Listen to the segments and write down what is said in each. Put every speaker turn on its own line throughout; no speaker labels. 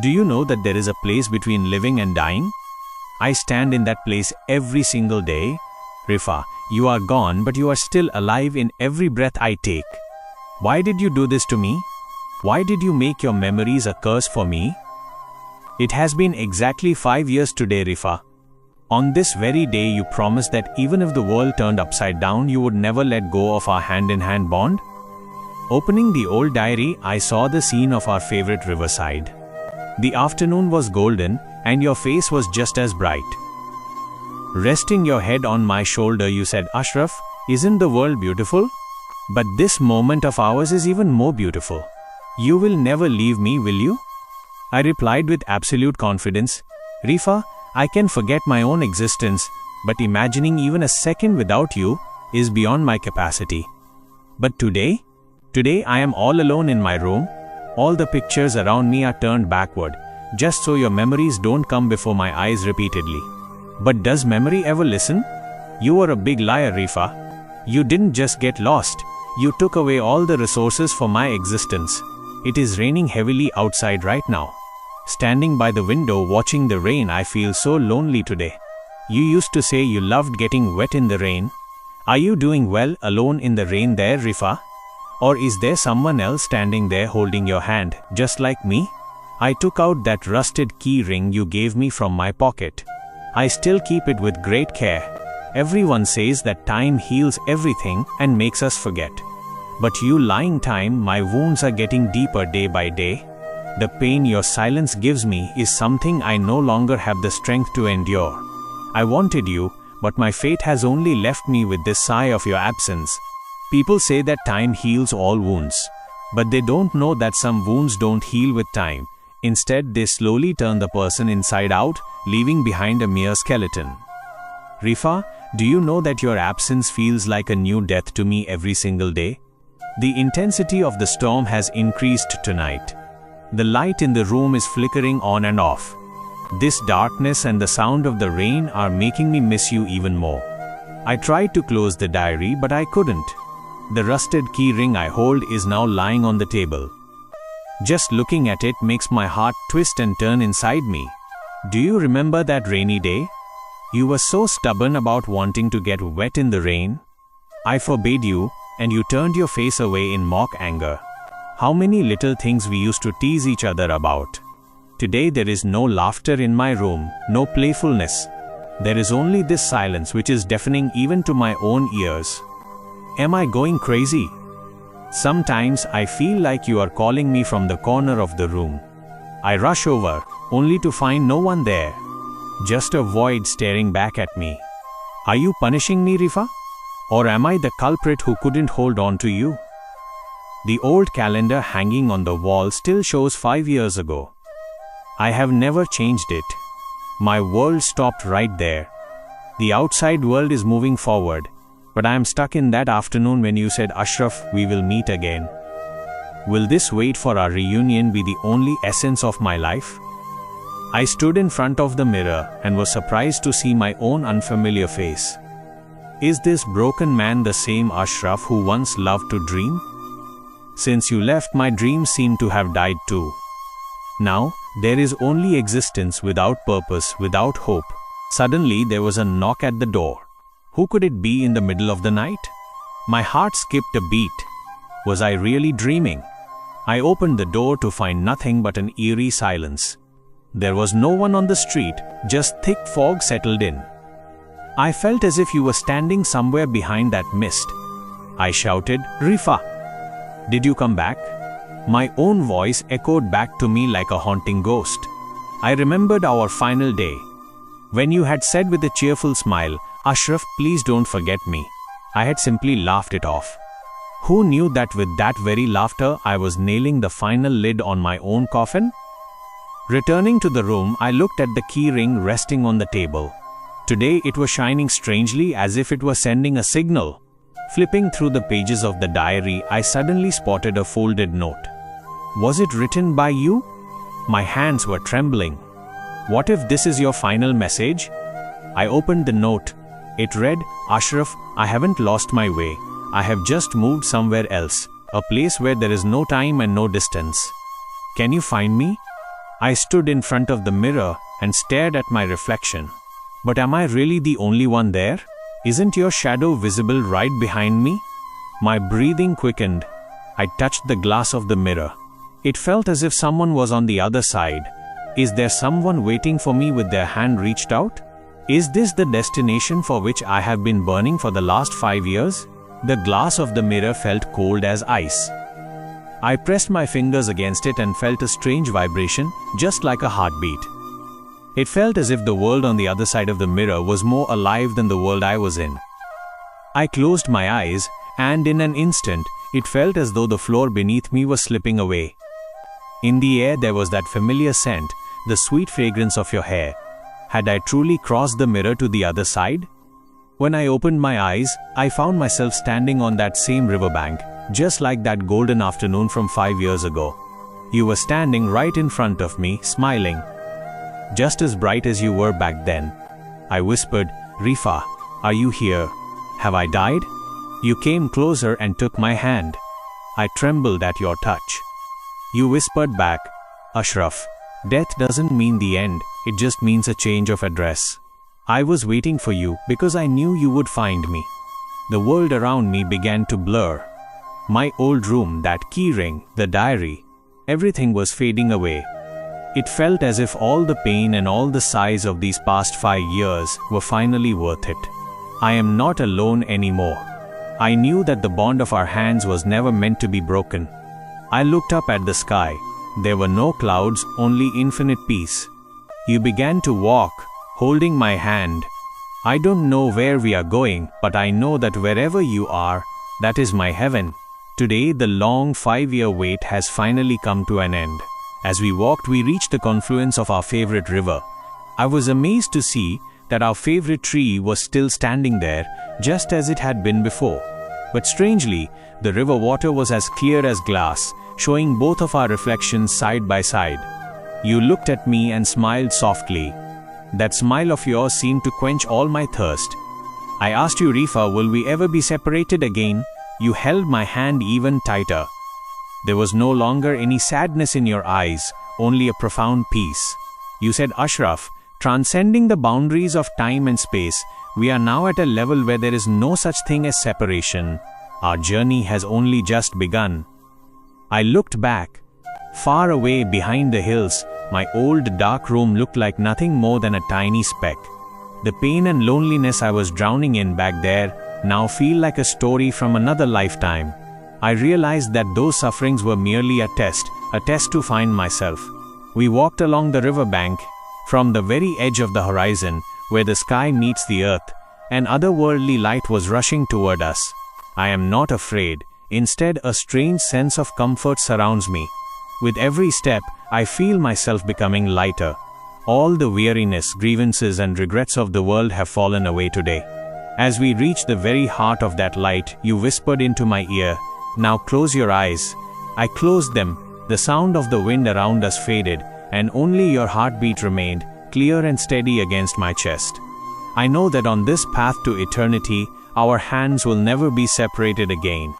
Do you know that there is a place between living and dying? I stand in that place every single day. Rifa, you are gone, but you are still alive in every breath I take. Why did you do this to me? Why did you make your memories a curse for me? It has been exactly 5 years today, Rifa. On this very day, you promised that even if the world turned upside down, you would never let go of our hand-in-hand bond. Opening the old diary, I saw the scene of our favorite riverside. The afternoon was golden, and your face was just as bright. Resting your head on my shoulder, you said, Ashraf, isn't the world beautiful? But this moment of ours is even more beautiful. You will never leave me, will you? I replied with absolute confidence, Rifa, I can forget my own existence, but imagining even a second without you is beyond my capacity. But today I am all alone in my room. All the pictures around me are turned backward, just so your memories don't come before my eyes repeatedly. But does memory ever listen? You are a big liar, Rifa. You didn't just get lost. You took away all the resources for my existence. It is raining heavily outside right now. Standing by the window watching the rain, I feel so lonely today. You used to say you loved getting wet in the rain. Are you doing well alone in the rain there, Rifa? Or is there someone else standing there holding your hand, just like me? I took out that rusted key ring you gave me from my pocket. I still keep it with great care. Everyone says that time heals everything and makes us forget. But you lying time, my wounds are getting deeper day by day. The pain your silence gives me is something I no longer have the strength to endure. I wanted you, but my fate has only left me with this sigh of your absence. People say that time heals all wounds, but they don't know that some wounds don't heal with time. Instead, they slowly turn the person inside out, leaving behind a mere skeleton. Rifa, do you know that your absence feels like a new death to me every single day? The intensity of the storm has increased tonight. The light in the room is flickering on and off. This darkness and the sound of the rain are making me miss you even more. I tried to close the diary, but I couldn't. The rusted key ring I hold is now lying on the table. Just looking at it makes my heart twist and turn inside me. Do you remember that rainy day? You were so stubborn about wanting to get wet in the rain. I forbade you, and you turned your face away in mock anger. How many little things we used to tease each other about. Today there is no laughter in my room, no playfulness. There is only this silence which is deafening even to my own ears. Am I going crazy? Sometimes I feel like you are calling me from the corner of the room. I rush over, only to find no one there. Just a void staring back at me. Are you punishing me, Rifa? Or am I the culprit who couldn't hold on to you? The old calendar hanging on the wall still shows 5 years ago. I have never changed it. My world stopped right there. The outside world is moving forward. But I am stuck in that afternoon when you said, Ashraf, we will meet again. Will this wait for our reunion be the only essence of my life? I stood in front of the mirror and was surprised to see my own unfamiliar face. Is this broken man the same Ashraf who once loved to dream? Since you left, my dreams seem to have died too. Now, there is only existence without purpose, without hope. Suddenly, there was a knock at the door. Who could it be in the middle of the night? My heart skipped a beat. Was I really dreaming? I opened the door to find nothing but an eerie silence. There was no one on the street, just thick fog settled in. I felt as if you were standing somewhere behind that mist. I shouted, Rifa, did you come back? My own voice echoed back to me like a haunting ghost. I remembered our final day, when you had said with a cheerful smile, Ashraf, please don't forget me. I had simply laughed it off. Who knew that with that very laughter, I was nailing the final lid on my own coffin? Returning to the room, I looked at the key ring resting on the table. Today it was shining strangely as if it was sending a signal. Flipping through the pages of the diary, I suddenly spotted a folded note. Was it written by you? My hands were trembling. What if this is your final message? I opened the note. It read, Ashraf, I haven't lost my way. I have just moved somewhere else, a place where there is no time and no distance. Can you find me? I stood in front of the mirror and stared at my reflection. But am I really the only one there? Isn't your shadow visible right behind me? My breathing quickened. I touched the glass of the mirror. It felt as if someone was on the other side. Is there someone waiting for me with their hand reached out? Is this the destination for which I have been burning for the last 5 years? The glass of the mirror felt cold as ice. I pressed my fingers against it and felt a strange vibration, just like a heartbeat. It felt as if the world on the other side of the mirror was more alive than the world I was in. I closed my eyes, and in an instant, it felt as though the floor beneath me was slipping away. In the air there was that familiar scent, the sweet fragrance of your hair. Had I truly crossed the mirror to the other side? When I opened my eyes, I found myself standing on that same riverbank, just like that golden afternoon from 5 years ago. You were standing right in front of me, smiling. Just as bright as you were back then. I whispered, "Rifa, are you here? Have I died?" You came closer and took my hand. I trembled at your touch. You whispered back, "Ashraf, death doesn't mean the end, it just means a change of address." I was waiting for you because I knew you would find me. The world around me began to blur. My old room, that key ring, the diary, everything was fading away. It felt as if all the pain and all the sighs of these past 5 years were finally worth it. I am not alone anymore. I knew that the bond of our hands was never meant to be broken. I looked up at the sky. There were no clouds, only infinite peace. You began to walk, holding my hand. I don't know where we are going, but I know that wherever you are, that is my heaven. Today, the long 5-year wait has finally come to an end. As we walked, we reached the confluence of our favorite river. I was amazed to see that our favorite tree was still standing there, just as it had been before. But strangely, the river water was as clear as glass, showing both of our reflections side by side. You looked at me and smiled softly. That smile of yours seemed to quench all my thirst. I asked you, "Rifa, will we ever be separated again?" You held my hand even tighter. There was no longer any sadness in your eyes, only a profound peace. You said, "Ashraf, transcending the boundaries of time and space, we are now at a level where there is no such thing as separation. Our journey has only just begun." I looked back. Far away behind the hills, my old dark room looked like nothing more than a tiny speck. The pain and loneliness I was drowning in back there now feel like a story from another lifetime. I realized that those sufferings were merely a test to find myself. We walked along the riverbank. From the very edge of the horizon, where the sky meets the earth, an otherworldly light was rushing toward us. I am not afraid. Instead, a strange sense of comfort surrounds me. With every step, I feel myself becoming lighter. All the weariness, grievances, and regrets of the world have fallen away today. As we reached the very heart of that light, you whispered into my ear, "Now close your eyes." I closed them. The sound of the wind around us faded, and only your heartbeat remained, clear and steady against my chest. I know that on this path to eternity, our hands will never be separated again.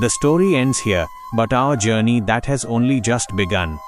The story ends here, but our journey, that has only just begun.